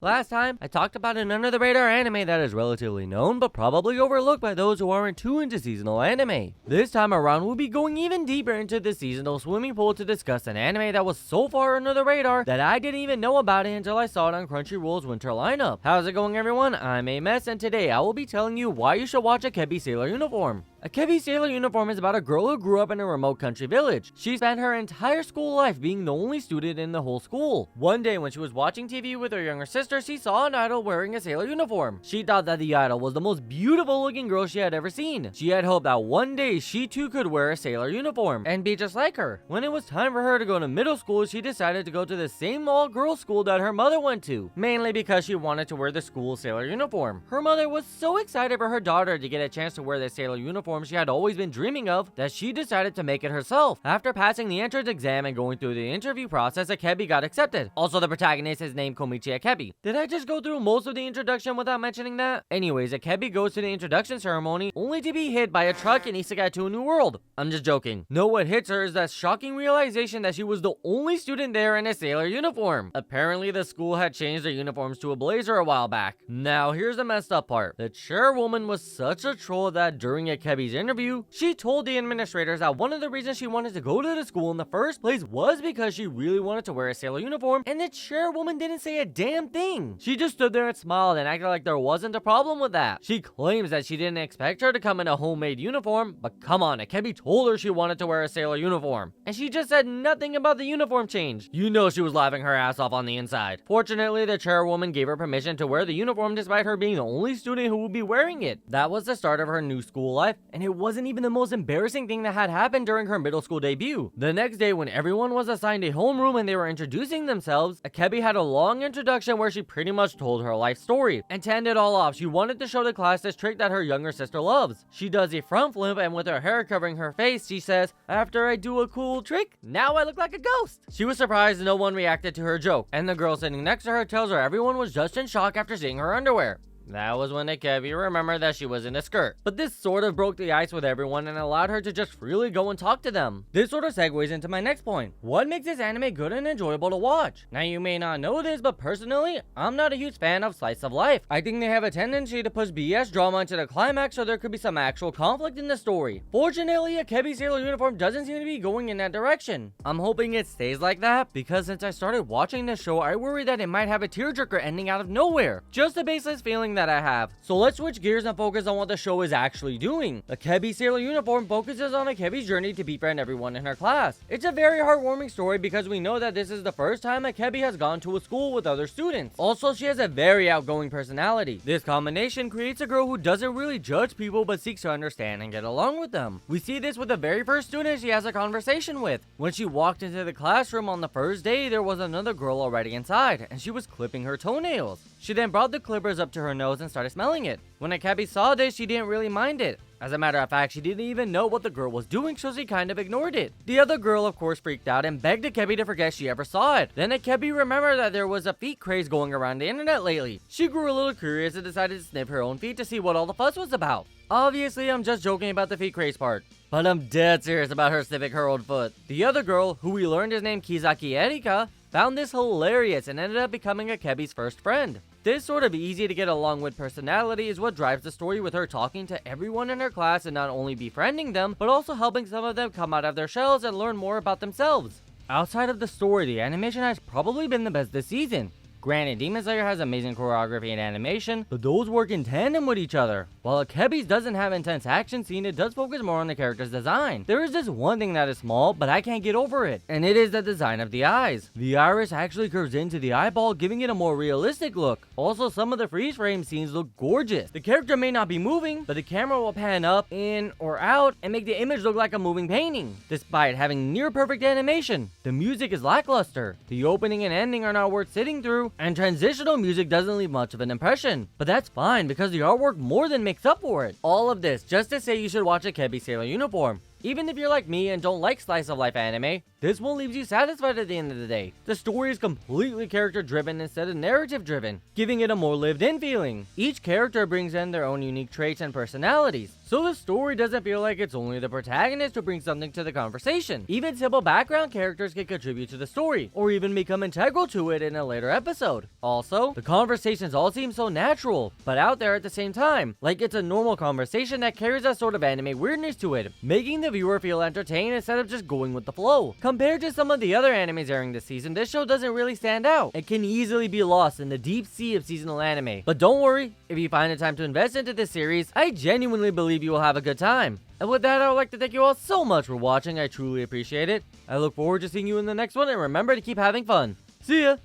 Last time, I talked about an under-the-radar anime that is relatively known, but probably overlooked by those who aren't too into seasonal anime. This time around, we'll be going even deeper into the seasonal swimming pool to discuss an anime that was so far under the radar that I didn't even know about it until I saw it on Crunchyroll's winter lineup. How's it going, everyone? I'm A-Mess, and today I will be telling you why you should watch Akebi Sailor Uniform. Akebi Sailor Uniform is about a girl who grew up in a remote country village. She spent her entire school life being the only student in the whole school. One day when she was watching TV with her younger sister, she saw an idol wearing a sailor uniform. She thought that the idol was the most beautiful looking girl she had ever seen. She had hoped that one day she too could wear a sailor uniform and be just like her. When it was time for her to go to middle school, she decided to go to the same all-girls school that her mother went to, mainly because she wanted to wear the school sailor uniform. Her mother was so excited for her daughter to get a chance to wear the sailor uniform she had always been dreaming of that she decided to make it herself. After passing the entrance exam and going through the interview process, Akebi got accepted. Also, the protagonist is named Komichi Akebi. Did I just go through most of the introduction without mentioning that? Anyways, Akebi goes to the introduction ceremony only to be hit by a truck in Isekai to a New World. I'm just joking. No, what hits her is that shocking realization that she was the only student there in a sailor uniform. Apparently, the school had changed their uniforms to a blazer a while back. Now, here's the messed up part. The chairwoman was such a troll that during Akebi's interview, she told the administrators that one of the reasons she wanted to go to the school in the first place was because she really wanted to wear a sailor uniform, and the chairwoman didn't say a damn thing. She just stood there and smiled and acted like there wasn't a problem with that. She claims that she didn't expect her to come in a homemade uniform, but come on, Akebi told her she wanted to wear a sailor uniform, and she just said nothing about the uniform change. You know she was laughing her ass off on the inside. Fortunately, the chairwoman gave her permission to wear the uniform despite her being the only student who would be wearing it. That was the start of her new school life, and it wasn't even the most embarrassing thing that had happened during her middle school debut. The next day, when everyone was assigned a homeroom and they were introducing themselves, Akebi had a long introduction where she pretty much told her life story. And to end it all off, she wanted to show the class this trick that her younger sister loves. She does a front flip, and with her hair covering her face, she says, "After I do a cool trick, now I look like a ghost." She was surprised no one reacted to her joke, and the girl sitting next to her tells her everyone was just in shock after seeing her underwear. That was when Akebi remembered that she was in a skirt. But this sort of broke the ice with everyone and allowed her to just freely go and talk to them. This sort of segues into my next point. What makes this anime good and enjoyable to watch? Now, you may not know this, but personally, I'm not a huge fan of slice of life. I think they have a tendency to push BS drama into the climax so there could be some actual conflict in the story. Fortunately, Akebi Sailor Uniform doesn't seem to be going in that direction. I'm hoping it stays like that, because since I started watching this show, I worry that it might have a tearjerker ending out of nowhere. Just a baseless feeling that I have. So let's switch gears and focus on what the show is actually doing. Akebi Sailor Uniform focuses on Akebi's journey to befriend everyone in her class. It's a very heartwarming story because we know that this is the first time Akebi has gone to a school with other students. Also, she has a very outgoing personality. This combination creates a girl who doesn't really judge people but seeks to understand and get along with them. We see this with the very first student she has a conversation with. When she walked into the classroom on the first day, there was another girl already inside, and she was clipping her toenails. She then brought the clippers up to her nose and started smelling it. When Akebi saw this, she didn't really mind it. As a matter of fact, she didn't even know what the girl was doing, so she kind of ignored it. The other girl, of course, freaked out and begged Akebi to forget she ever saw it. Then Akebi remembered that there was a feet craze going around the internet lately. She grew a little curious and decided to sniff her own feet to see what all the fuss was about. Obviously, I'm just joking about the feet craze part, but I'm dead serious about her sniffing her own foot. The other girl, who we learned is named Kizaki Erika, found this hilarious and ended up becoming Akebi's first friend. This sort of easy to get along with personality is what drives the story, with her talking to everyone in her class and not only befriending them, but also helping some of them come out of their shells and learn more about themselves. Outside of the story, the animation has probably been the best this season. Granted, Demon Slayer has amazing choreography and animation, but those work in tandem with each other. While Akebi's doesn't have intense action scene, it does focus more on the character's design. There is just one thing that is small, but I can't get over it, and it is the design of the eyes. The iris actually curves into the eyeball, giving it a more realistic look. Also, some of the freeze frame scenes look gorgeous. The character may not be moving, but the camera will pan up, in, or out, and make the image look like a moving painting. Despite having near perfect animation, the music is lackluster. The opening and ending are not worth sitting through, and transitional music doesn't leave much of an impression. But that's fine because the artwork more than makes up for it. All of this just to say you should watch Akebi Sailor Uniform. Even if you're like me and don't like slice of life anime, This one leaves you satisfied at the end of the day. The story is completely character driven instead of narrative driven, giving it a more lived in feeling. Each character brings in their own unique traits and personalities, so the story doesn't feel like it's only the protagonist who brings something to the conversation. Even simple background characters can contribute to the story, or even become integral to it in a later episode. Also, the conversations all seem so natural, but out there at the same time, like it's a normal conversation that carries a sort of anime weirdness to it, making the viewer feel entertained instead of just going with the flow. Compared to some of the other animes airing this season, this show doesn't really stand out. It can easily be lost in the deep sea of seasonal anime. But don't worry, if you find the time to invest into this series, I genuinely believe you will have a good time. And with that, I would like to thank you all so much for watching. I truly appreciate it. I look forward to seeing you in the next one, and remember to keep having fun. See ya!